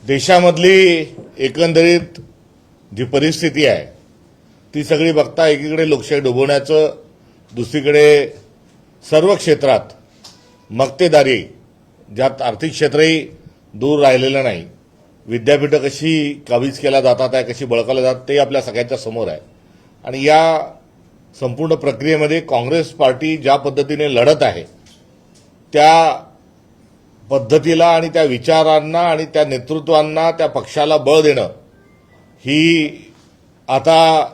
देशामधली एकंदरीत जी परिस्थिती आहे ती सगळी बघता एकीकडे लोकशाही डुबवण्याचं, दुसरीकडे सर्व क्षेत्रात मक्तेदारी, ज्यात आर्थिक क्षेत्रही दूर राहिलेलं नाही, विद्यापीठं कशी काबीज केल्या जातात आहे, कशी बळकावल्या जातात ते आपल्या सगळ्यांच्या समोर आहे. आणि या संपूर्ण प्रक्रियेमध्ये काँग्रेस पार्टी ज्या पद्धतीने लढत आहे त्या पद्धतीला आणि त्या विचारांना आणि त्या नेतृत्वांना, त्या पक्षाला बळ देणं ही आता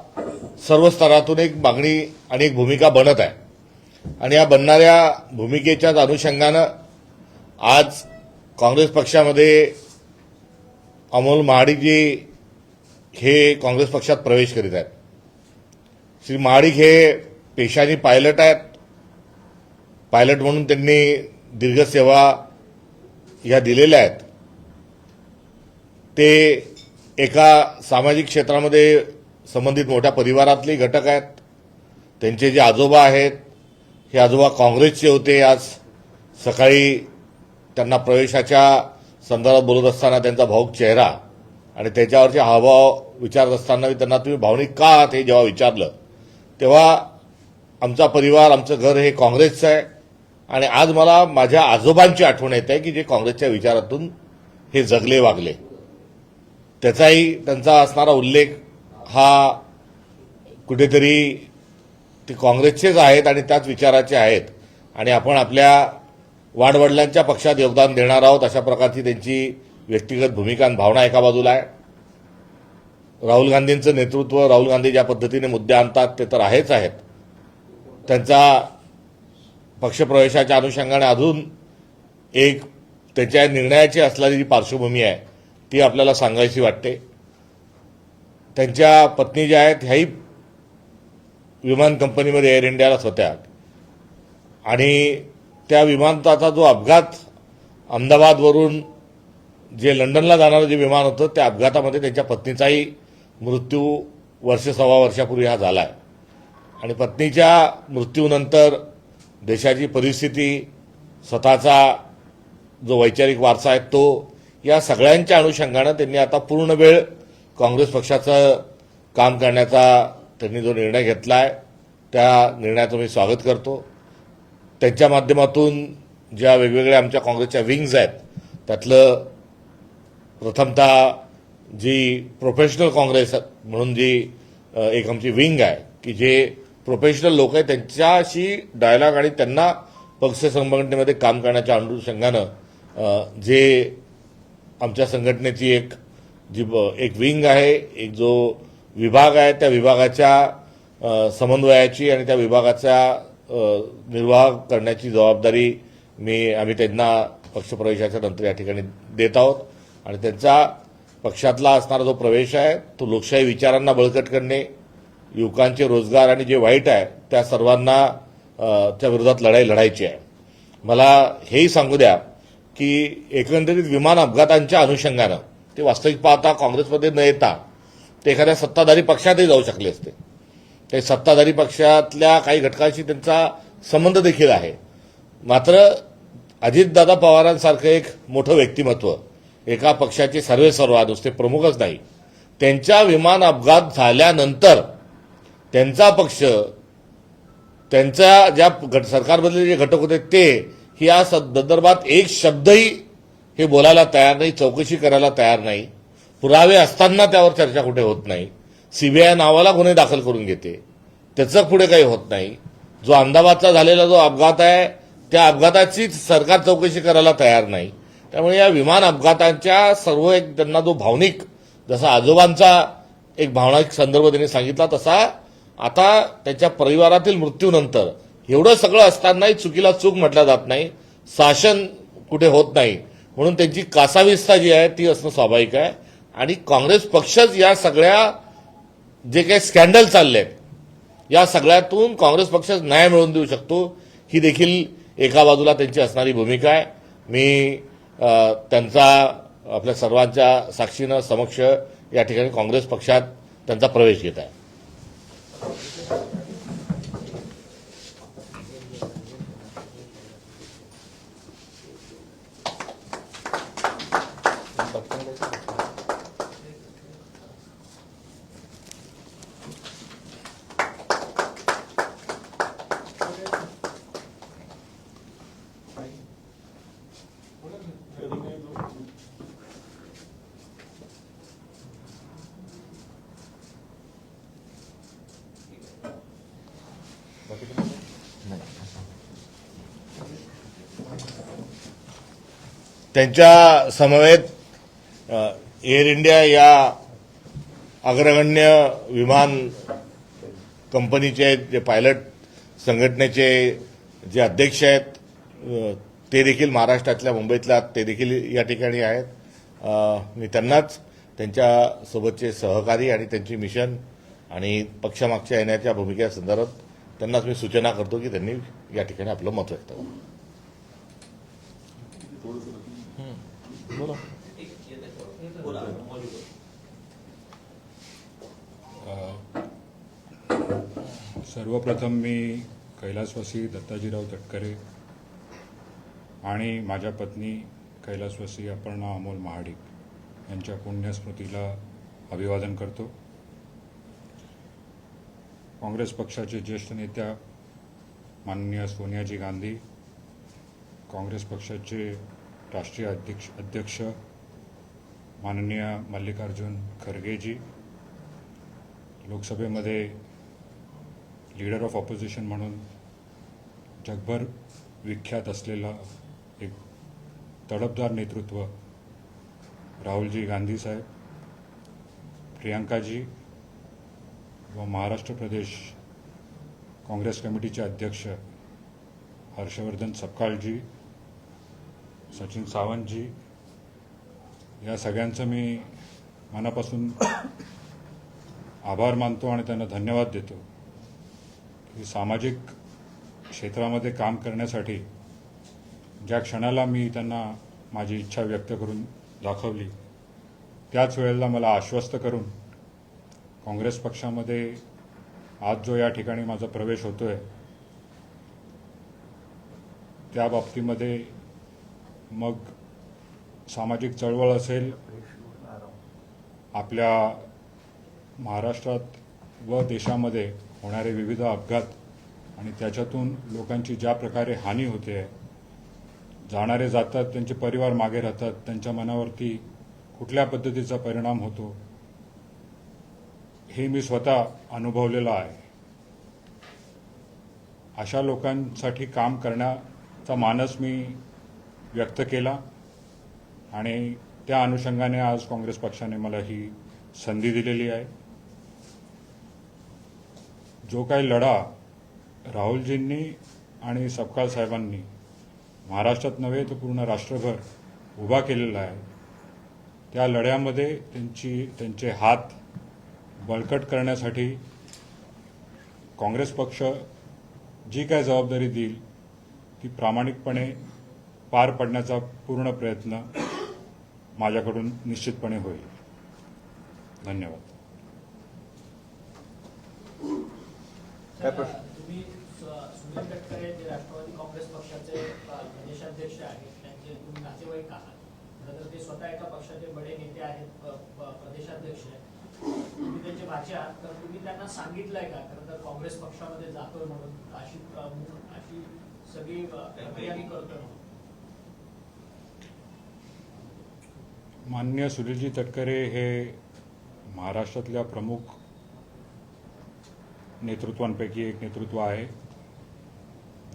सर्व स्तरातून एक मागणी आणि एक भूमिका बनत आहे. आणि या बनणाऱ्या भूमिकेच्याच अनुषंगानं आज काँग्रेस पक्षामध्ये अमोल महाडिकजी हे काँग्रेस पक्षात प्रवेश करीत आहेत. श्री महाडिक हे पेशाने पायलट आहेत. पायलट म्हणून त्यांनी दीर्घ सेवा ह्या दिलेल्या आहेत. ते एका सामाजिक क्षेत्रामध्ये संबंधित मोठ्या परिवारातले घटक आहेत. त्यांचे जे आजोबा आहेत हे आजोबा काँग्रेसचे होते. आज सकाळी त्यांना प्रवेशाच्या संदर्भात बोलत असताना त्यांचा भावुक चेहरा आणि त्याच्यावरचे हावभाव विचारत असताना त्यांना तुम्ही भावनिक का आहात हे जेव्हा विचारलं तेव्हा आमचा परिवार, आमचं घर हे काँग्रेसचं आहे आणि आज मला माझ्या आजोबांची आठवण येत आहे की जे काँग्रेसच्या विचारातून हे जगले वागले. त्याचाही त्यांचा असणारा उल्लेख हा कुठेतरी ते काँग्रेसचेच आहेत आणि त्याच विचाराचे आहेत आणि आपण आपल्या वाडवडिलांच्या पक्षात योगदान देणार आहोत अशा प्रकारची त्यांची व्यक्तिगत भूमिका आणि भावना एका बाजूला आहे. राहुल गांधींचं नेतृत्व, राहुल गांधी ज्या पद्धतीने मुद्दे आणतात ते तर आहेच आहेत. त्यांचा पक्षप्रवेशाच्या अनुषंगाने अजून एक त्याच्या निर्णयाची असलेली जी पार्श्वभूमी आहे ती आपल्याला सांगायची वाटते. त्यांच्या पत्नी ज्या आहेत ह्याही विमान कंपनीमध्ये एअर इंडियालाच होत्या आणि त्या विमानाचा जो अपघात अहमदाबादवरून जे लंडनला जाणारं जे विमान होतं त्या अपघातामध्ये त्यांच्या पत्नीचाही मृत्यू सव्वा वर्षापूर्वी हा झाला आहे. आणि पत्नीच्या मृत्यूनंतर देशाची परिस्थिती, स्वतःचा जो वैचारिक वारसा आहे तो, या सगळ्यांच्या अनुषंगानं त्यांनी आता पूर्ण वेळ काँग्रेस पक्षाचं काम करण्याचा त्यांनी जो निर्णय घेतला आहे त्या निर्णयाचं मी स्वागत करतो. त्यांच्या माध्यमातून ज्या वेगवेगळ्या आमच्या काँग्रेसच्या विंग्ज आहेत त्यातलं प्रथमतः जी प्रोफेशनल काँग्रेस म्हणून जी एक आमची विंग आहे की जे प्रोफेशनल लोक आहेत त्यांच्याशी डायलॉग आणि त्यांना पक्ष संघटनेमध्ये काम करण्याच्या अनुषंगानं जे आमच्या संघटनेची एक विंग आहे, एक जो विभाग आहे त्या विभागाच्या समन्वयाची आणि त्या विभागाचा निर्वाह करण्याची जबाबदारी आम्ही त्यांना पक्षप्रवेशाच्या नंतर या ठिकाणी देत आहोत. आणि त्यांचा पक्षातला असणारा जो प्रवेश आहे तो लोकशाही विचारांना बळकट करणे, युवकांचे रोजगार आणि जे वाईट आहे त्या सर्वांना त्या विरोधात लढाई लढायची आहे. मला हेही सांगू द्या की एकंदरीत विमान अपघातांच्या अनुषंगानं ते वास्तविक पाहता काँग्रेसमध्ये न येता ते एखाद्या सत्ताधारी पक्षातही जाऊ शकले असते. ते सत्ताधारी पक्षातल्या काही घटकांशी त्यांचा संबंध देखील आहे. मात्र अजितदादा पवारांसारखं एक मोठं व्यक्तिमत्व, एका पक्षाचे सर्वेसर्वा, नुसते प्रमुखच नाही, त्यांच्या विमान अपघात झाल्यानंतर त्यांचा पक्ष, त्यांच्या ज्या सरकारमधले जे घटक होते ते या संदर्भात एक शब्दही हे बोलायला तयार नाही, चौकशी करायला तयार नाही. पुरावे असताना त्यावर चर्चा कुठे होत नाही. सीबीआय नावाला गुन्हे दाखल करून घेते, त्याचं पुढे काही होत नाही. जो अहमदाबादचा झालेला जो अपघात आहे त्या अपघाताची सरकार चौकशी करायला तयार नाही. त्यामुळे या विमान अपघातांच्या सर्व एक त्यांना जो भावनिक, जसा आजोबांचा एक भावनिक संदर्भ त्यांनी सांगितला तसा आता त्याच्या परिवारातील मृत्यूनंतर एवढं सगळं असतानाही चुकीला चूक म्हटल्या जात नाही, शासन कुठे होत नाही. म्हणून त्यांची कासाविस्ता जी आहे ती असणं स्वाभाविक आहे. आणि काँग्रेस पक्षच या सगळ्या जे काही स्कॅन्डल चालले आहेत या सगळ्यातून काँग्रेस पक्ष न्याय मिळवून देऊ शकतो, ही देखील एका बाजूला त्यांची असणारी भूमिका आहे. मी त्यांचा आपल्या सर्वांच्या साक्षीनं समक्ष या ठिकाणी काँग्रेस पक्षात त्यांचा प्रवेश घेत आहे. पटकन त्यांच्या समवेत एअर इंडिया या अग्रगण्य विमान कंपनीचे जे पायलट संघटनेचे जे अध्यक्ष आहेत ते देखील महाराष्ट्रातल्या मुंबईतल्या ते देखील या ठिकाणी आहेत. मी त्यांनाच त्यांच्यासोबतचे सहकारी आणि त्यांची मिशन आणि पक्षामागच्या येण्याच्या भूमिकेसंदर्भात त्यांनाच मी सूचना करतो की त्यांनी या ठिकाणी आपलं मत व्यक्त करावं. सर्वप्रथम मी कैलासवासी दत्ताजीराव तटकरे आणि माझ्या पत्नी कैलासवासी अपर्णा अमोल महाडिक यांच्या पुण्यस्मृतीला अभिवादन करतो. काँग्रेस पक्षाचे ज्येष्ठ नेत्या माननीय सोनियाजी गांधी, काँग्रेस पक्षाचे राष्ट्रीय अध्यक्ष माननीय मल्लिकार्जुन खरगेजी, लोकसभेमध्ये लीडर ऑफ ऑपोजिशन म्हणून जगभर विख्यात असलेला एक तडफदार नेतृत्व राहुलजी गांधी साहेब, प्रियंकाजी व महाराष्ट्र प्रदेश काँग्रेस कमिटीचे अध्यक्ष हर्षवर्धन सपकाळजी, सचिन सावंतजी, या सगळ्यांचं मी मनापासून आभार मानतो आणि त्यांना धन्यवाद देतो की सामाजिक क्षेत्रामध्ये काम करण्यासाठी ज्या क्षणाला मी त्यांना माझी इच्छा व्यक्त करून दाखवली त्याच वेळेला मला आश्वस्त करून काँग्रेस पक्षामध्ये आज जो या ठिकाणी माझा प्रवेश होतोय त्या बाबतीमध्ये मग सामाजिक चळवळ असेल, आपल्या महाराष्ट्रात व देशामध्ये होणारे विविध अपघात आणि त्याच्यातून लोकांची ज्या प्रकारे हानी होते, जाणारे जातात, त्यांचे परिवार मागे राहतात, त्यांच्या मनावरती कुठल्या पद्धतीचा परिणाम होतो हे मी स्वतः अनुभवलेलं आहे. अशा लोकांसाठी काम करण्याचा मानस मी व्यक्त केला आणि त्या अनुषंगाने आज काँग्रेस पक्षाने मला ही संधी दिलेली आहे. जो काही लढा राहुलजींनी आणि सपकाळ साहेबांनी महाराष्ट्रात नव्हे तर पूर्ण राष्ट्रभर उभा केलेला आहे, त्या लढ्यामध्ये त्यांचे हात बळकट करण्यासाठी काँग्रेस पक्ष जी काय जबाबदारी देईल ती प्रामाणिकपणे पार पाडण्याचा पूर्ण प्रयत्न माझ्याकडून निश्चितपणे होईल. धन्यवाद. तुम्ही सुनील तटकरे जे राष्ट्रवादी काँग्रेस पक्षाचे प्रदेशाध्यक्ष आहेत त्यांचे तुम्ही नातेवाईक आहात, खरं तर ते स्वतः एका पक्षाचे बडे नेते आहेत, प्रदेशाध्यक्ष आहेत, तुम्ही त्यांचे भाचे आहात, तर तुम्ही त्यांना सांगितलंय का खरं तर काँग्रेस पक्षामध्ये जातोय म्हणून अशी सगळी प्रक्रिया मी करतोय म्हणून? माननीय सुनीलजी तटकरे हे महाराष्ट्रातल्या प्रमुख नेतृत्वांपैकी एक नेतृत्व आहे.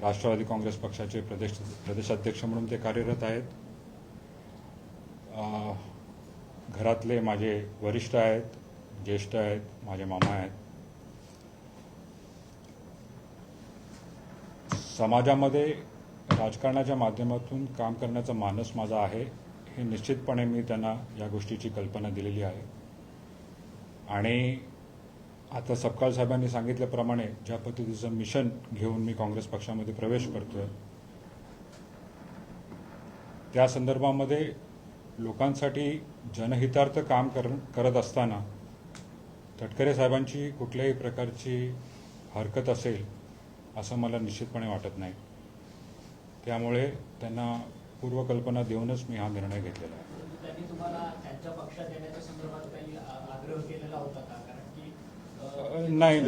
राष्ट्रवादी काँग्रेस पक्षाचे प्रदेशाध्यक्ष म्हणून ते कार्यरत आहेत. घरातले माझे वरिष्ठ आहेत, ज्येष्ठ आहेत, माझे मामा आहेत. समाजामध्ये राजकारणाच्या माध्यमातून काम करण्याचा मानस माझा आहे हे निश्चितपणे मी त्यांना या गोष्टीची कल्पना दिलेली आहे. आणि आता सपकाळ साहेबांनी सांगितल्याप्रमाणे ज्या पद्धतीचं मिशन घेऊन मी काँग्रेस पक्षामध्ये प्रवेश करतोय त्या संदर्भामध्ये लोकांसाठी जनहितार्थ काम करत असताना तटकरे साहेबांची कुठल्याही प्रकारची हरकत असेल असं मला निश्चितपणे वाटत नाही. त्यामुळे त्यांना पूर्वकल्पना देऊनच मी हा निर्णय घेतलेला आहे. त्यांनी तुम्हाला त्यांच्या पक्षात येण्याच्या संदर्भात काही आग्रह केलेला होता का? कारण की नाही,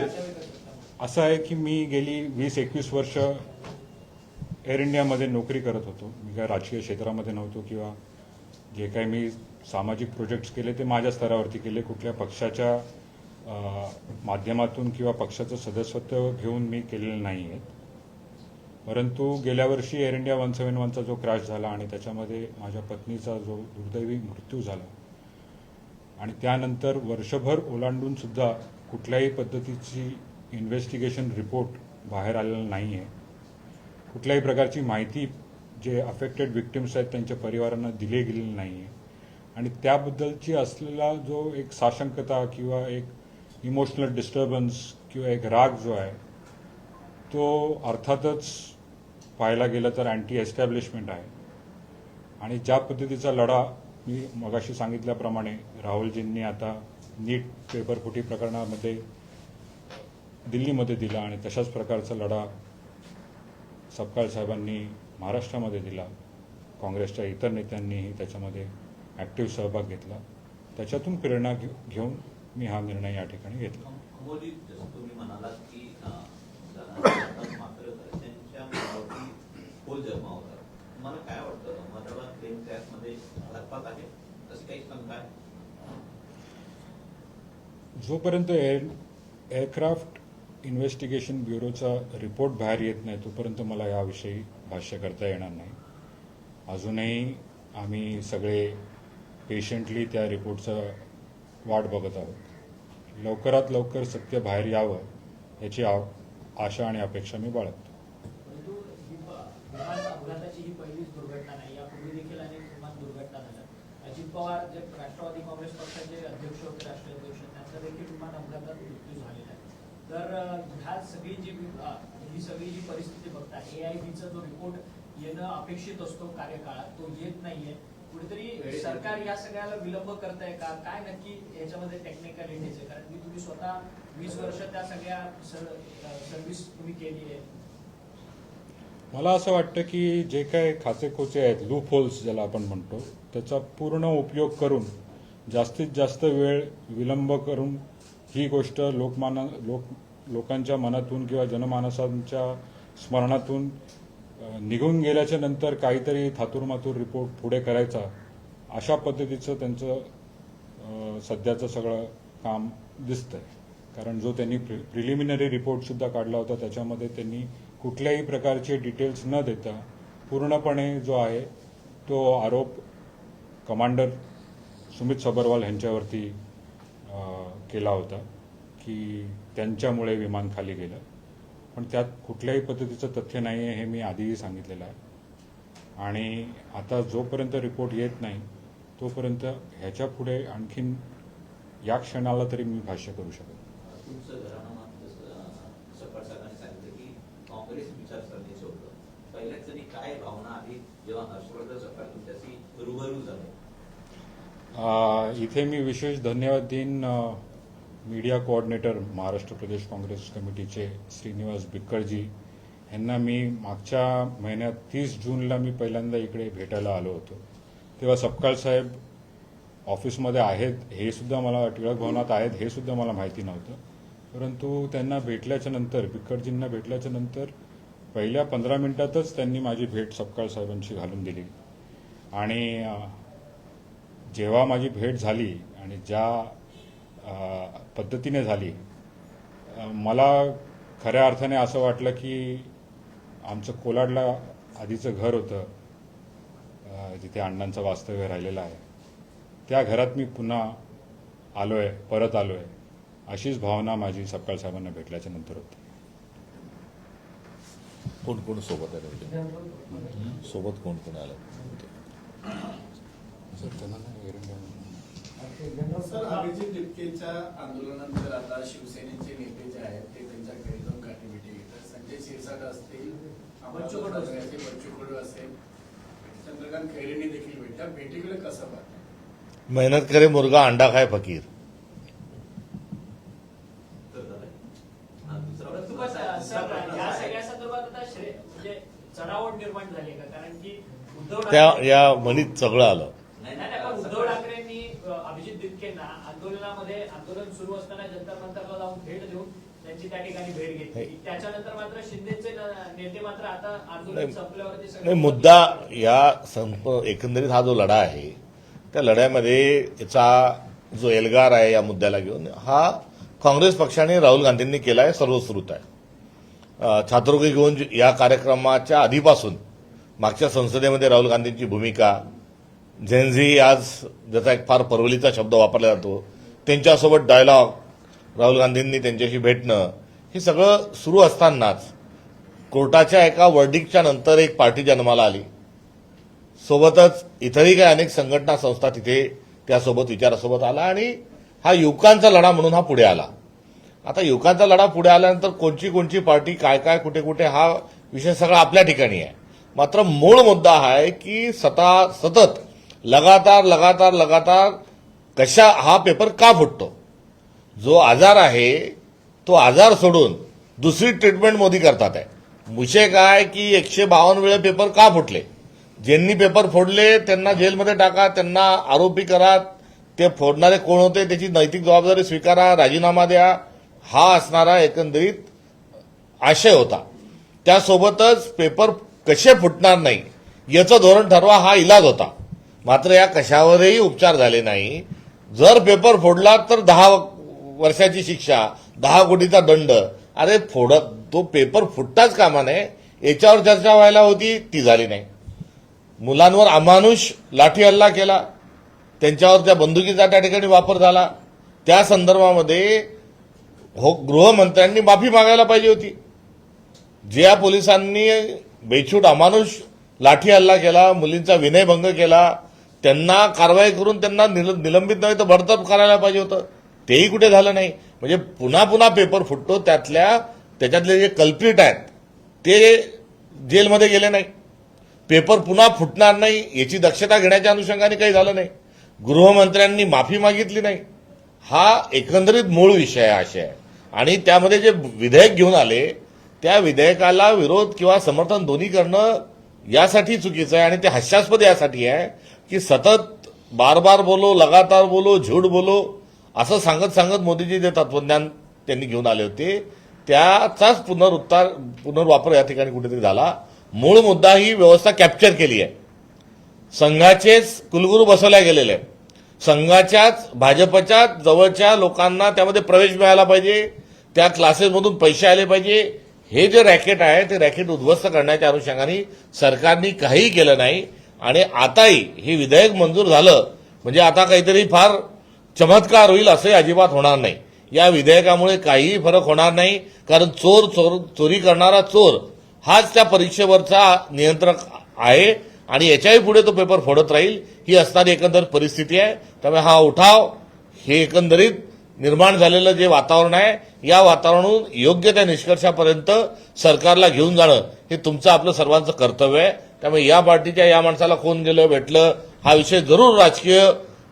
असं आहे की मी गेली 20-21 वर्ष एअर इंडियामध्ये नोकरी करत होतो. मी काय राजकीय क्षेत्रामध्ये नव्हतो किंवा जे काही मी सामाजिक प्रोजेक्ट्स केले ते माझ्या स्तरावरती केले. कुठल्या पक्षाच्या माध्यमातून किंवा पक्षाचं सदस्यत्व घेऊन मी केलेलं नाही आहे. परंतु गेल्या वर्षी एअर इंडिया 171चा जो क्रॅश झाला आणि त्याच्यामध्ये माझ्या पत्नीचा जो दुर्दैवी मृत्यू झाला आणि त्यानंतर वर्षभर ओलांडून सुद्धा कुठल्याही पद्धतीची इन्व्हेस्टिगेशन रिपोर्ट बाहेर आलेला नाही आहे. कुठल्याही प्रकारची माहिती जे अफेक्टेड विक्टिम्स आहेत त्यांच्या परिवारांना दिली गेलेली नाही आहे आणि त्याबद्दलची असलेला जो एक साशंकता किंवा एक इमोशनल डिस्टर्बन्स किंवा एक राग जो आहे तो अर्थातच पाहायला गेलं तर अँटी एस्टॅब्लिशमेंट आहे. आणि ज्या पद्धतीचा लढा मी मगाशी सांगितल्याप्रमाणे राहुलजींनी आता नीट पेपरफुटी प्रकरणामध्ये दिल्लीमध्ये दिला आणि तशाच प्रकारचा लढा सपकाळ साहेबांनी महाराष्ट्रामध्ये दिला. काँग्रेसच्या इतर नेत्यांनीही त्याच्यामध्ये ॲक्टिव्ह सहभाग घेतला. त्याच्यातून प्रेरणा घेऊन मी हा निर्णय या ठिकाणी घेतला. अमोली, जसं तुम्ही म्हणालात की मात्र त्यांच्या मनावरती खोल जन्म होता. तुम्हाला काय वाटतं उस्मानाबाद प्लेन क्रॅशमध्ये घातपात आहे अशी काही शंका आहे? जोपर्यंत एअरक्राफ्ट इन्व्हेस्टिगेशन ब्युरोचा रिपोर्ट बाहेर येत नाही तोपर्यंत मला याविषयी भाष्य करता येणार नाही. अजूनही आम्ही सगळे पेशंटली त्या रिपोर्टचा वाट बघत आहोत. लवकरात लवकर सत्य बाहेर यावं याची आशा आणि अपेक्षा मी बाळगतो. परंतु विमान अपघाताची ही पहिलीच दुर्घटना नाही. यापूर्वी देखील अनेक विमान दुर्घटना झाल्या. अजित पवार जे राष्ट्रवादी काँग्रेस पक्षाचे अध्यक्ष होते, राष्ट्रीय अध्यक्ष, त्यांचा देखील विमान अपघातात मृत्यू झालेला आहे. तर ही सगळी जी परिस्थिती बघता AIBचा जो रिपोर्ट येणं अपेक्षित असतो कार्यकाळात तो येत नाहीये. कुठेतरी सरकार या सगळ्याला विलंब करत आहे का? काय नक्की याच्यामध्ये टेक्निकॅलिटीज आहे? कारण की तुम्ही स्वतः 20 वर्ष त्या सगळ्या सर्व्हिस तुम्ही केली आहे. मला असं वाटतं की जे काही खाचेखोचे आहेत, लूप होल्स ज्याला आपण म्हणतो, त्याचा पूर्ण उपयोग करून जास्तीत जास्त वेळ विलंब करून ही गोष्ट लोकांच्या मनातून किंवा जनमानसांच्या स्मरणातून निघून गेल्याच्या नंतर काहीतरी थातूरमातूर रिपोर्ट पुढे करायचा अशा पद्धतीचं त्यांचं सध्याचं सगळं काम दिसतंय. कारण जो त्यांनी प्रिलिमिनरी रिपोर्टसुद्धा काढला होता त्याच्यामध्ये त्यांनी कुठल्याही प्रकारचे डिटेल्स न देता पूर्णपणे जो आहे तो आरोप कमांडर सुमित सबरवाल यांच्यावरती केला होता की त्यांच्यामुळे विमान खाली गेलं. पण त्यात कुठल्याही पद्धतीचं तथ्य नाही आहे हे मी आधीही सांगितलेलं आहे. आणि आता जोपर्यंत रिपोर्ट येत नाही तोपर्यंत ह्याच्या पुढे आणखीन या क्षणाला तरी मी भाष्य करू शकतो. तुमचं घराणं सपकाळ साहेबांनी सांगितलं की काँग्रेस विचारसरणीचं होतं. पहिल्याच त्यांनी काय भावना आली जेव्हा हर्षवर्धन सपकाळ तुमच्याशी रूबरू झाले? इथे मी विशेष धन्यवाद देईन मीडिया कोऑर्डिनेटर महाराष्ट्र प्रदेश काँग्रेस कमिटीचे श्रीनिवास बिक्करजी यांना. मी मागच्या महिन्यात 30 जूनला मी पहिल्यांदा इकडे भेटायला आलो होतो. तेव्हा सपकाळ साहेब ऑफिसमध्ये आहेत हे सुद्धा मला, टिळक भवनात आहेत हे सुद्धा मला माहिती नव्हतं. परंतु त्यांना भेटल्याच्या नंतर, बिक्करजींना भेटल्याच्या नंतर पहिल्या 15 मिनिटातच त्यांनी माझी भेट सपकाळ साहेबांशी घालून दिली. आणि जेव्हा माझी भेट झाली आणि ज्या पद्धतीने झाली, मला खऱ्या अर्थाने असं वाटलं की आमचं कोलाडला आधीचं घर होतं जिथे अण्णांचं वास्तव्य राहिलेलं आहे, त्या घरात मी पुन्हा परत आलोय अशीच भावना माझी सपकाळ साहेबांना भेटल्याच्या नंतर होती. कोण कोण सोबत आहे? सोबत कोण कोण आलं? सर, अभिजित लिपकेच्या आंदोलनानंतर आता शिवसेनेचे नेते जे आहेत ते त्यांच्या घरी जाऊन गाठीभेटी घेतात. संजय शिरसाट असतील, बच्चू कडू असेल, चंद्रकांत खैरेंनी देखील भेटल्या. भेटीकडे कसं पाहतात? मेहनत करे मुर्गा अंडा खाय फकीर. परंतु सर या सगळ्या संदर्भात आता म्हणजे चढावट निर्माण झाली का? कारण की उद्धव या म्हणीत सगळं आलं. पण उद्धव ठाकरेंनी अभिजित लिपकेंना आंदोलन सुरू असताना जंतर मंतरला जाऊन भेट देऊन त्यांची त्या ठिकाणी भेट घेतली. त्याच्यानंतर मात्र शिंदेचे नेते मात्र आता आंदोलन संपल्यावरती नाही, मुद्दा या एकंदरीत हा जो लढा आहे त्या लढ्यामध्ये याचा जो एल्गार आहे या मुद्द्याला घेऊन हा काँग्रेस पक्षाने राहुल गांधींनी केला आहे सर्वश्रुत आहे. छात्रवृत्ती घेऊन या कार्यक्रमाच्या आधीपासून मागच्या संसदेमध्ये राहुल गांधींची भूमिका, झेनझी आज ज्याचा एक फार परवलीचा शब्द वापरला जातो, त्यांच्यासोबत डायलॉग, राहुल गांधींनी त्यांच्याशी भेटणं, हे सगळं सुरू असतानाच कोर्टाच्या एका वर्डिक्टच्या नंतर एक पार्टी जन्माला आली. सोबतच इतरही काही अनेक संघटना संस्था तिथे त्यासोबत विचारासोबत आला आणि हा युवकांचा लढा म्हणून हा पुढे आला. आता युवकांचा लढा पुढे आल्यानंतर कोणची पार्टी काय काय कुठे कुठे हा विषय सगळा आपल्या ठिकाणी आहे. मात्र मूळ मुद्दा हा आहे की सतत लगातार कशा हा पेपर का फुटतो. जो आजार आहे तो आजार सोडून दुसरी ट्रीटमेंट मोदी करतात आहे. विषय काय की 152 वेळा पेपर का फुटले, ज्यांनी पेपर फोडले त्यांना जेलमध्ये टाका, त्यांना आरोपी करा, ते फोडणारे कोण होते त्याची नैतिक जबाबदारी स्वीकारा, राजीनामा द्या, हा असणारा एकंदरीत आशय होता. त्यासोबतच पेपर कसे फुटणार नाही याचं धोरण ठरवा हा इलाज होता. मात्र या कशावरही उपचार झाले नाही. जर पेपर फोडला तर 10 वर्षाची शिक्षा, 10 कोटीचा दंड. अरे तो पेपर फुटताच कामा नये याच्यावर चर्चा व्हायला होती, ती झाली नाही. मुलांवर अमानुष लाठी हल्ला केला, त्यांच्यावर त्या बंदुकीचा त्या ठिकाणी वापर झाला. त्या संदर्भामध्ये गृहमंत्र्यांनी माफी मागायला पाहिजे होती. ज्या पोलिसांनी बेछूट अमानुष लाठी हल्ला केला, मुलींचा विनयभंग केला, त्यांना कारवाई करून त्यांना निलंबित नाही तर बडतर्फ करायला पाहिजे होतं. तेही कुठे झालं नाही. म्हणजे पुन्हा पेपर फुटतो. त्याच्यातले जे कल्प्रिट आहेत ते जेलमध्ये गेले नाही. पेपर पुन्हा फुटणार नाही याची दक्षता घेण्याच्या अनुषंगाने काही झालं नाही. गृहमंत्र्यांनी माफी मागितली नाही. हा एकंदरीत मूळ विषय आहे. आणि त्यामध्ये जे विधेयक घेऊन आले त्या विधेयकाला विरोध किंवा समर्थन दोन्ही करणं यासाठी चुकीचं आहे. आणि ते हास्यास्पद यासाठी आहे की सतत बार बोलो, लगातार बोलो, झूठ बोलो असं सांगत मोदीजी जे तत्वज्ञान त्यांनी घेऊन आले होते त्याचाच पुनर्वापर या ठिकाणी कुठेतरी झाला. मूळ मुद्दा ही व्यवस्था कॅप्चर केली आहे. संघाचेच कुलगुरू बसवल्या गेलेले आहेत. संघाच्याच भाजपच्या जवळच्या लोकांना त्यामध्ये प्रवेश मिळाला पाहिजे, त्या क्लासेसमधून पैसे आले पाहिजे. हे जे रॅकेट आहे ते रॅकेट उद्ध्वस्त करण्याच्या अनुषंगाने सरकारने काहीही केलं नाही. आणि आताही हे विधेयक मंजूर झालं म्हणजे आता काहीतरी फार चमत्कार होईल असंही अजिबात होणार नाही. या विधेयकामुळे काहीही फरक होणार नाही. कारण चोरी करणारा चोर हाच त्या परीक्षेवरचा नियंत्रक आहे आणि याच्याही पुढे तो पेपर फोडत राहील. ही असणारी एकंदर परिस्थिती आहे. त्यामुळे हा उठाव हे एकंदरीत निर्माण झालेलं जे वातावरण आहे या वातावरणातून योग्य त्या निष्कर्षापर्यंत सरकारला घेऊन जाणं हे तुमचं आपलं सर्वांचं कर्तव्य आहे. त्यामुळे या पार्टीच्या या माणसाला कोण गेलं भेटलं हा विषय जरूर राजकीय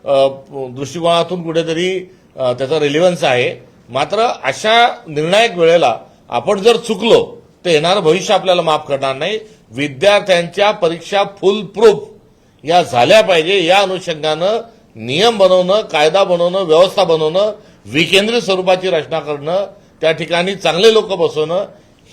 दृष्टिकोनातून कुठेतरी त्याचा रिलेव्हन्स आहे. मात्र अशा निर्णायक वेळेला आपण जर चुकलो तर येणारं भविष्य आपल्याला माफ करणार नाही. विद्यार्थ्यांच्या परीक्षा फुल प्रूफ या झाल्या पाहिजे. या अनुषंगानं नियम बनवणं, कायदा बनवणं, व्यवस्था बनवणं, विकेंद्रित स्वरूपाची रचना करणं, त्या ठिकाणी चांगले लोक बसवणं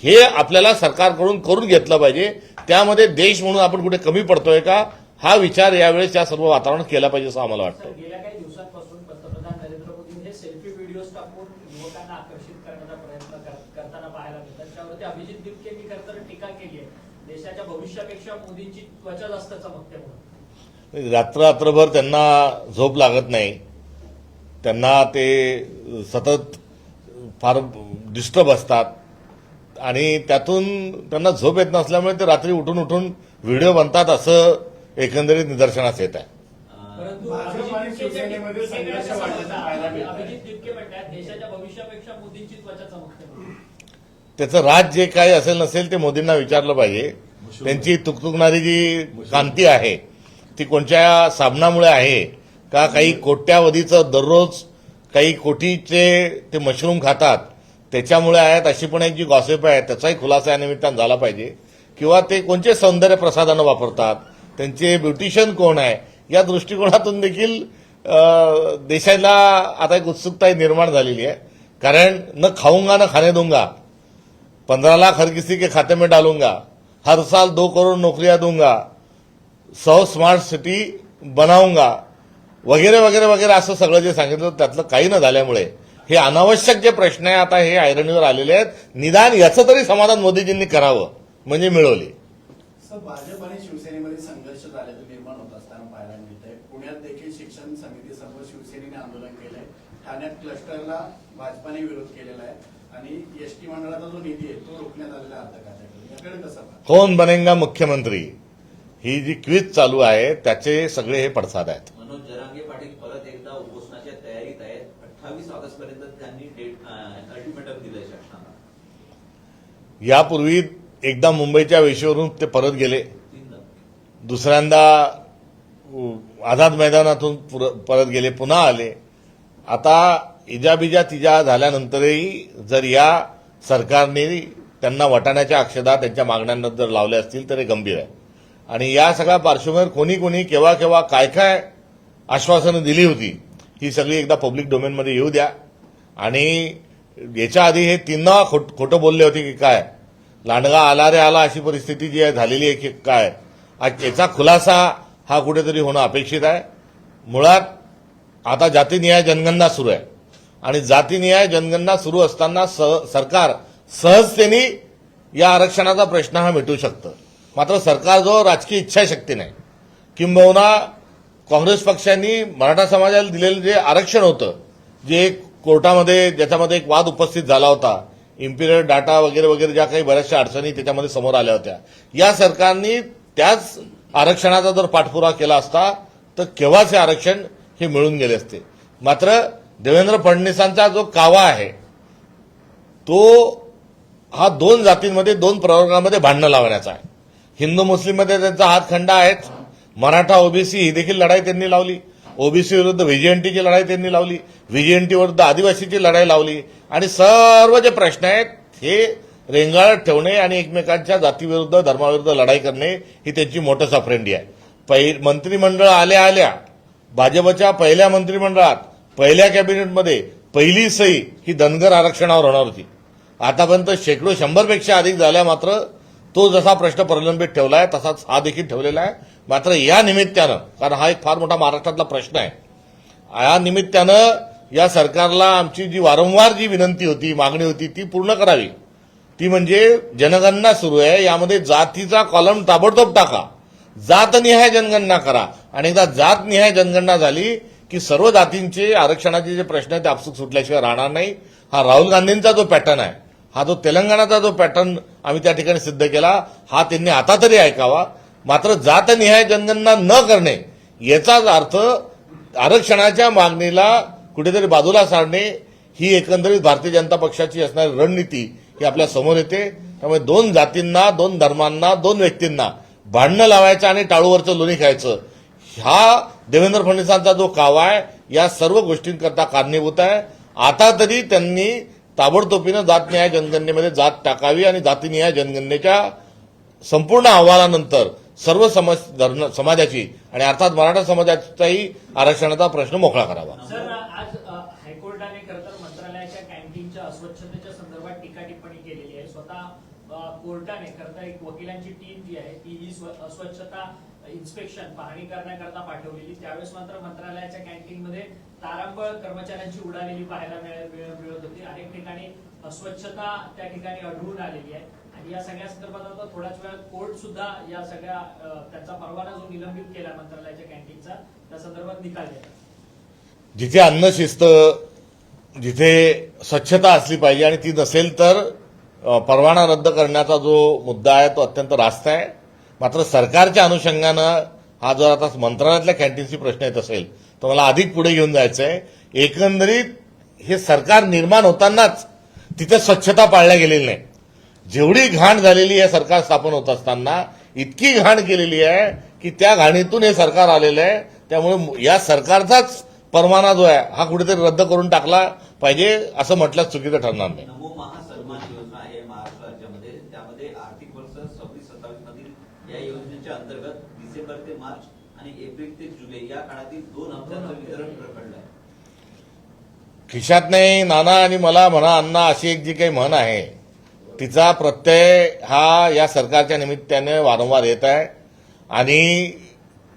हे आपल्याला सरकारकडून करून घेतलं पाहिजे. त्यामध्ये देश म्हणून आपण कुठे कमी पडतोय का हा विचार यावेळेस या सर्व वातावरणात केला पाहिजे असं आम्हाला वाटतं. गेल्या काही दिवसांपासून पंतप्रधान नरेंद्र मोदी हे सेल्फी व्हिडिओज टाकून युवकांना आकर्षित करण्याचा प्रयत्न करताना पाहायला मिळतात. त्यावरती अभिजित दिपकेंनी खरं तर टीका केली आहे. देशाच्या भविष्यापेक्षा मोदींची त्वचा जास्त चमकते म्हणून. रात्रभर त्यांना झोप लागत नाही. त्यांना ते सतत फार डिस्टर्ब असतात आणि त्यातून त्यांना झोप येत नसल्यामुळे ते रात्री उठून व्हिडिओ बनतात असं एकंदरीत निदर्शनास येत आहे. परंतु भाजप आणि शिवसेनेमध्ये संघर्ष वाढल्याचं पाहायला मिळतंय. अभिजित दिपके म्हणतात देशाच्या भविष्यापेक्षा मोदींची त्वचा चमकते म्हणून. त्याचं राज जे काही असेल नसेल ते मोदींना विचारलं पाहिजे. त्यांची तुकतुकणारी जी कांती आहे ती कोणत्या साबणामुळे आहे का काही कोट्यावधीचं दररोज काही कोटीचे ते मशरूम खातात त्याच्यामुळे आहेत अशी पण एक जी गॉसिप आहे त्याचाही खुलासा या निमित्तानं झाला पाहिजे. किंवा ते कोणते सौंदर्य प्रसाधनं वापरतात, त्यांचे ब्युटिशियन कोण आहे या दृष्टिकोनातून देखील देशाला आता एक उत्सुकता निर्माण झालेली आहे. कारण न खाऊंगा न खाने दूंगा, 15 लाख हर किसी के खाते में डालूंगा, हर साल 2 करोड़ नौकरियां दूंगा, 100 स्मार्ट सिटी बनाऊंगा वगैरे वगैरे वगैरे असं सगळं जे सांगितलं त्यातलं काही न झाल्यामुळे हे अनावश्यक जे प्रश्न आहे आता हे ऐरणीवर आलेले आहेत. निदान याचं तरी समाधान मोदीजींनी करावं म्हणजे मिळवले. सर, भाजप आणि शिवसेनेमध्ये संघर्ष झाल्याचं निर्माण होत असताना पाहायला मिळतंय. पुण्यात देखील शिक्षण समितीसमोर शिवसेनेने आंदोलन केलंय. ठाण्यात क्लस्टरला भाजपाने विरोध केलेला आहे आणि एसटी मंडळाचा जो निधी आहे तो रोखण्यात आलेला आहे अर्थखात्याकडून. याकडे कसं पाहता? कौन बनेगा मुख्यमंत्री ही जी क्विज चालू आहे त्याचे सगळे हे पडसाद आहेत. मनोज जरांगे पाटील परत एकदा उपोषणाच्या तयारीत आहेत. 28 ऑगस्ट पर्यंत त्यांनी अल्टिमेटम दिलंय शासनाला. यापूर्वी एकदा मुंबईच्या वेशीवरून ते परत गेले, 3दा. दुसऱ्यांदा आझाद मैदानातून परत गेले, पुन्हा आले. आता इजाबिजा तिजा झाल्यानंतरही जर या सरकारने त्यांना वटाण्याच्या अक्षदा त्यांच्या मागण्यांना जर लावल्या असतील तर हे गंभीर आहे. आणि या सगळ्या पार्श्वभूमीवर कोणी कोणी केव्हा केव्हा काय काय आश्वासनं दिली होती ही सगळी एकदा पब्लिक डोमेनमध्ये येऊ द्या. आणि याच्या आधी हे 3 खोटं बोलले होते की काय लांडगा आला रे आला अशी परिस्थिती जी आहे झालेली आहे की काय, आज याचा खुलासा हा कुठेतरी होणं अपेक्षित आहे. मुळात आता जातीनिहाय जनगणना सुरू आहे आणि जातीनिहाय जनगणना सुरू असताना सरकार सहजतेने या आरक्षणाचा प्रश्न हा मिटू शकतं. मात्र सरकारजवळ राजकीय इच्छाशक्ती नाही. किंबहुना काँग्रेस पक्षांनी मराठा समाजाला दिलेलं जे आरक्षण होतं, जे कोर्टामध्ये ज्याच्यामध्ये एक वाद उपस्थित झाला होता, इम्पिरियल डाटा वगैरे वगैरे ज्या काही बऱ्याचशा अडचणी त्याच्यामध्ये समोर आल्या होत्या, या सरकारने त्याच आरक्षणाचा जर पाठपुरावा केला असता तर केव्हाच हे आरक्षण हे मिळून गेले असते. मात्र देवेंद्र फडणवीसांचा जो कावा आहे तो हा 2 जातींमध्ये 2 प्रवर्गामध्ये भांडणं लावण्याचा आहे. हिंदू मुस्लिममध्ये त्यांचा हातखंडा आहेच. मराठा ओबीसी ही देखील लढाई त्यांनी लावली. ओबीसी विरुद्ध व्हीजीएनटीची लढाई त्यांनी लावली. व्हीजीएनटी विरुद्ध आदिवासीची लढाई लावली. आणि सर्व जे प्रश्न आहेत हे रेंगाळत ठेवणे आणि एकमेकांच्या जातीविरुद्ध धर्माविरुद्ध लढाई करणे ही त्यांची मोटस ऑपरेंडी आहे. मंत्रिमंडळ आल्या भाजपच्या पहिल्या मंत्रिमंडळात पहिल्या कॅबिनेटमध्ये पहिली सही ही धनगर आरक्षणावर होणार होती. आतापर्यंत शेकडो 100पेक्षा अधिक झाल्या. मात्र तो जसा प्रश्न प्रलंबित ठेवलाय तसाच हा देखील ठेवलेला आहे. मात्र या निमित्तानं, कारण हा एक फार मोठा महाराष्ट्रातला प्रश्न आहे, या निमित्तानं या सरकारला आमची जी वारंवार जी विनंती होती, मागणी होती ती पूर्ण करावी. ती म्हणजे जनगणना सुरू आहे, यामध्ये जातीचा कॉलम ताबडतोब टाका, जातनिहाय जनगणना करा. आणि एकदा जातनिहाय जनगणना झाली की सर्व जातींचे आरक्षणाचे जे प्रश्न आहेत ते आपसूक सुटल्याशिवाय राहणार नाही. हा राहुल गांधींचा जो पॅटर्न आहे, हा जो तेलंगणाचा जो पॅटर्न आम्ही त्या ठिकाणी सिद्ध केला, हा त्यांनी आता तरी ऐकावा. मात्र जातनिहाय जनगणना न करणे याचाच अर्थ आरक्षणाच्या मागणीला कुठेतरी बाजूला सारणे ही एकंदरीत भारतीय जनता पक्षाची असणारी रणनीती ही आपल्या समोर येते. त्यामुळे 2 जातींना, 2 धर्मांना, 2 व्यक्तींना भांडणं लावायचं आणि टाळूवरचं लोणी खायचं, हा देवेंद्र फडणवीसांचा जो कावा आहे या सर्व गोष्टींकरता कारणीभूत आहे. आता तरी त्यांनी ताबडतोबीनं जातनिहाय जनगणनेमध्ये जात टाकावी आणि जातीनिहाय जनगणनेच्या संपूर्ण अहवालानंतर सर्व समाजाची आणि अर्थात मराठा समाजाचाही आरक्षणाचा प्रश्न मोकळा करावा. सर, आज हायकोर्टाने खरं तर मंत्रालयाच्या कॅन्टीनच्या अस्वच्छतेच्या संदर्भात टीका टिप्पणी केलेली आहे. स्वतः कोर्टाने खरं तर एक वकिलांची टीम जी आहे ती ही अस्वच्छता इन्स्पेक्शन पाहणी करण्याकरता पाठवलेली. त्यावेळेस मात्र मंत्रालयाच्या कॅन्टीनमध्ये तारांबळ कर्मचाऱ्यांची उडालेली पाहायला मिळत होती. अनेक ठिकाणी अस्वच्छता त्या ठिकाणी आढळून आलेली आहे. आणि या सगळ्या संदर्भात आता थोड्याच वेळात कोर्ट सुद्धा या सगळ्या त्याचा परवाना जो निलंबित केला मंत्रालयाच्या कॅन्टीनचा त्या संदर्भात निकाल देणार. जिथे अन्न शिस्त, जिथे स्वच्छता असली पाहिजे आणि ती नसेल तर परवाना रद्द करण्याचा जो मुद्दा आहे तो अत्यंत रास्त आहे. मात्र सरकारच्या अनुषंगानं हा जर आता मंत्रालयातल्या कॅन्टीनची प्रश्न येत असेल तर मला अधिक पुढे घेऊन जायचं आहे. एकंदरीत हे सरकार निर्माण होतानाच तिथे स्वच्छता पाळल्या गेलेली नाही. जेवढी घाण झालेली आहे सरकार स्थापन होत असताना, इतकी घाण केलेली आहे की त्या घाणीतून हे सरकार आलेलं आहे. त्यामुळे या सरकारचाच परवाना जो आहे हा कुठेतरी रद्द करून टाकला पाहिजे असं म्हटल्यास चुकीचं ठरणार नाही. नमो महासन्मान योजना आहे महाराष्ट्र राज्यामध्ये, त्यामध्ये आर्थिक वर्ष 26-27 मधील या योजनेच्या अंतर्गत डिसेंबर ते मार्च आणि एप्रिल ते जुलै या काळातील 2 हप्त्यांचं वितरण रखडलंय. खिशात नाही नाना आणि मला म्हणा अण्णा अशी एक जी काही म्हण आहे तिचा प्रत्यय हा या सरकारच्या निमित्ताने वारंवार येत आहे. आणि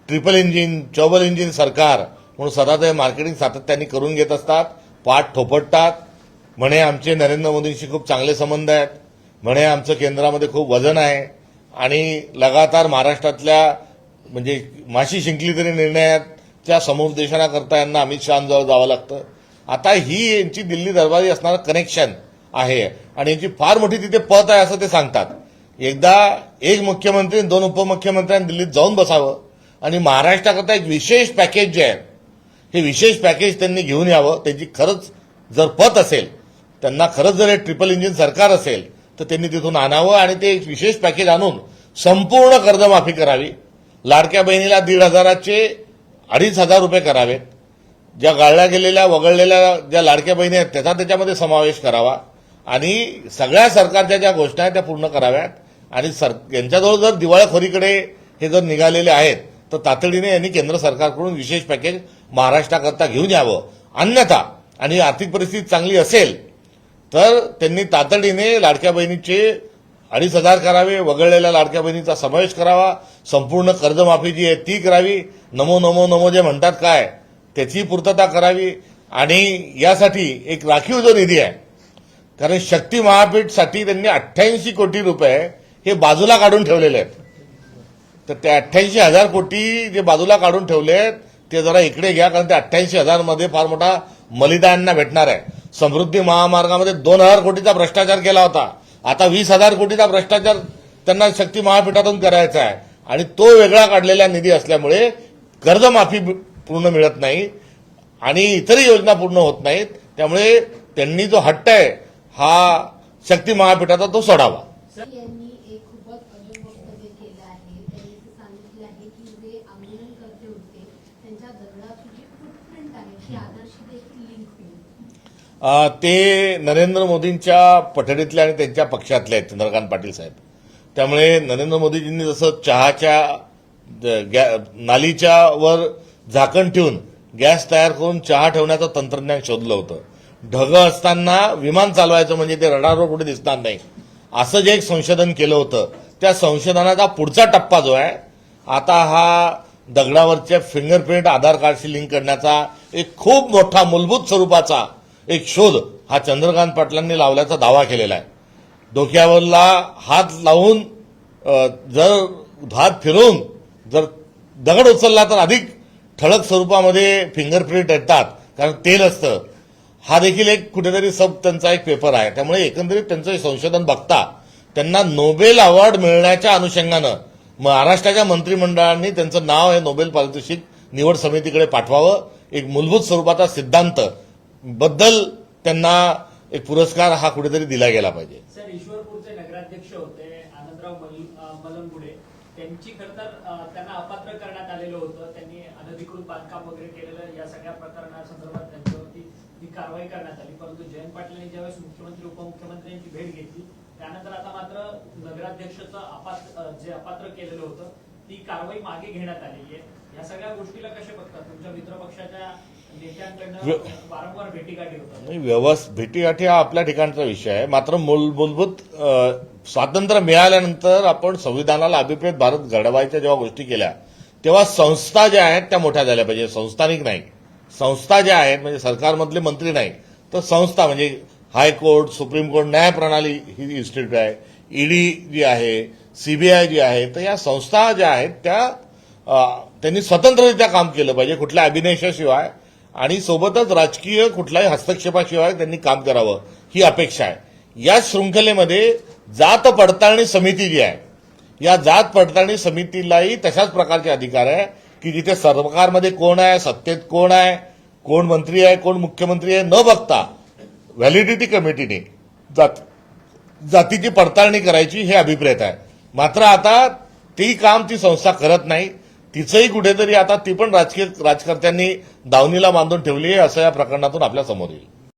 ट्रिपल इंजिन, चौबल इंजिन सरकार म्हणून सदा ते मार्केटिंग सातत्याने करून घेत असतात. पाठ थोपटतात. म्हणे आमचे नरेंद्र मोदींशी खूप चांगले संबंध आहेत, म्हणे आमचं केंद्रामध्ये खूप वजन आहे आणि लगातार महाराष्ट्रातल्या म्हणजे माशी शिंकली तरी निर्णयाच्या समुपदेशनाकरता यांना अमित शहांजवळ जावं लागतं. आता ही यांची दिल्ली दरबारी असणारं कनेक्शन आहे आणि यांची फार मोठी तिथे पत आहे असं ते सांगतात. एकदा एक मुख्यमंत्री 2 उपमुख्यमंत्र्यांनी दिल्लीत जाऊन बसावं आणि महाराष्ट्राकरता एक विशेष पॅकेज जे आहे हे विशेष पॅकेज त्यांनी घेऊन यावं. त्यांची खरंच जर पत असेल, त्यांना खरंच जर हे ट्रिपल इंजिन सरकार असेल तर त्यांनी तिथून आणावं आणि ते एक विशेष पॅकेज आणून संपूर्ण कर्जमाफी करावी. लाडक्या बहिणीला 1,500चे 2,500 रुपये करावेत. ज्या गाळल्या गेलेल्या वगळलेल्या ज्या लाडक्या बहिणी आहेत त्याचा त्याच्यामध्ये समावेश करावा आणि सगळ्या सरकारच्या ज्या घोषणा आहेत त्या पूर्ण कराव्यात. आणि यांच्याजवळ जर दिवाळखोरीकडे हे जर निघालेले आहेत तर तातडीने यांनी केंद्र सरकारकडून विशेष पॅकेज महाराष्ट्राकरता घेऊन यावं. अन्यथा आणि आर्थिक परिस्थिती चांगली असेल तर त्यांनी तातडीने लाडक्या बहिणीचे 2,500 करावे, वगळलेल्या लाडक्या बहिणीचा समावेश करावा, संपूर्ण कर्जमाफी जी आहे ती करावी, नमो नमो नमो जे म्हणतात काय त्याची पूर्तता करावी. आणि यासाठी एक राखीव जो निधी आहे, कारण शक्ती महापीठसाठी त्यांनी 88 कोटी रुपये हे बाजूला काढून ठेवलेले आहेत. तर ते 88,000 कोटी जे बाजूला काढून ठेवले आहेत ते जरा इकडे घ्या, कारण ते 88,000 मध्ये फार मोठा मलिदा यांना भेटणार आहे. समृद्धी महामार्गामध्ये 2,000 कोटीचा भ्रष्टाचार केला होता, आता 20,000 कोटीचा भ्रष्टाचार त्यांना शक्ती महापीठातून करायचा आहे आणि तो वेगळा काढलेला निधी असल्यामुळे कर्जमाफी पूर्ण मिळत नाही आणि इतरही योजना पूर्ण होत नाहीत. त्यामुळे त्यांनी जो हट्ट आहे हा शक्ती महापीठाचा तो सोडावा. यांनी एक खूपच अजब वक्तव्य केलं आहे. त्यांनी असं सांगितलं आहे की जे आंदोलनकर्ते होते त्यांच्या दगडाची जी फुटप्रिंट आहे ती आधारशी देखील लिंक होईल. ते नरेंद्र मोदींच्या पठडीतले आणि त्यांच्या पक्षातले आहेत चंद्रकांत पाटील साहेब. त्यामुळे नरेंद्र मोदीजींनी जसं चहाच्या नालीच्या वर झाकण ठेवून गॅस तयार करून चहा ठेवण्याचं तंत्रज्ञान शोधलं होतं. ढगं असताना विमान चालवायचं म्हणजे ते रडारवर कुठे दिसणार नाही असं जे एक संशोधन केलं होतं, त्या संशोधनाचा पुढचा टप्पा जो आहे आता हा दगडावरच्या फिंगरप्रिंट आधार कार्डशी लिंक करण्याचा एक खूप मोठा मूलभूत स्वरूपाचा एक शोध हा चंद्रकांत पाटलांनी लावल्याचा दावा केलेला आहे. डोक्यावरला हात लावून जर हात फिरवून जर दगड उचलला तर अधिक ठळक स्वरूपामध्ये फिंगरप्रिंट येतात, कारण तेल असतं. हा देखील एक कुठेतरी त्यांचा एक पेपर आहे. त्यामुळे एकंदरीत त्यांचं संशोधन बघता त्यांना नोबेल अवॉर्ड मिळण्याच्या अनुषंगानं महाराष्ट्राच्या मंत्रिमंडळाने त्यांचं नाव हे नोबेल पारितोषिक निवड समितीकडे पाठवावं. एक मूलभूत स्वरूपाचा सिद्धांत बद्दल त्यांना एक पुरस्कार हा कुठेतरी दिला गेला पाहिजे. सर, ईश्वरपूरचे नगराध्यक्ष होते आनंदराव मलंगुडे, त्यांची खरं तर त्यांना अपात्र करण्यात आलेलं होतं. त्यांनी अनधिकृत बांधकाम वगैरे केलेलं या सगळ्या प्रकरणासंदर्भात त्यांच्यावरती ही कारवाई करण्यात आली. परंतु जयंत पाटील ज्यावेळेस मुख्यमंत्री उपमुख्यमंत्र्यांची भेट घेतली त्यानंतर आता मात्र नगराध्यक्षाचं जे अपात्र केलेलं होतं ती कारवाई मागे घेण्यात आलेली आहे. या सगळ्या गोष्टीला कशा बघतात? तुमच्या मित्रपक्षाच्या नेत्यांकडनं वारंवार भेटीगाठी होतात. भेटीगाठी हा आपल्या ठिकाणचा विषय आहे. मात्र मूलभूत स्वातंत्र्य मिळाल्यानंतर आपण संविधानाला अभिप्रेत भारत घडवायच्या जेव्हा गोष्टी केल्या तेव्हा संस्था ज्या आहेत त्या मोठ्या झाल्या पाहिजे. संस्थानिक नाही, संस्था ज्या आहेत म्हणजे सरकारमधले मंत्री नाही तर संस्था म्हणजे हायकोर्ट, सुप्रीम कोर्ट, न्यायप्रणाली ही इन्स्टिट्यूट आहे, ईडी जी आहे, सीबीआय जी आहे, तर या संस्था ज्या आहेत त्या त्यांनी स्वतंत्ररित्या काम केलं पाहिजे कुठल्या अभिनयाशिवाय आणि सोबतच राजकीय कुठल्याही हस्तक्षेपाशिवाय त्यांनी काम करावं ही अपेक्षा आहे. या शृंखलेमध्ये जात पडताळणी समिती जी आहे या जात पडताळणी समितीलाही तशाच प्रकारचे अधिकार आहे की जिथे सरकारमध्ये कोण आहे, सत्तेत कोण आहे, कोण मंत्री आहे, कोण मुख्यमंत्री आहे न बघता व्हॅलिडिटी कमिटीने जातीची पडताळणी करायची हे अभिप्रेत आहे. मात्र आता ती काम ती संस्था करत नाही. तिचंही कुठेतरी आता ती पण राजकीय राजकर्त्यांनी दावणीला बांधून ठेवली आहे असं या प्रकरणातून आपल्या समोर येईल.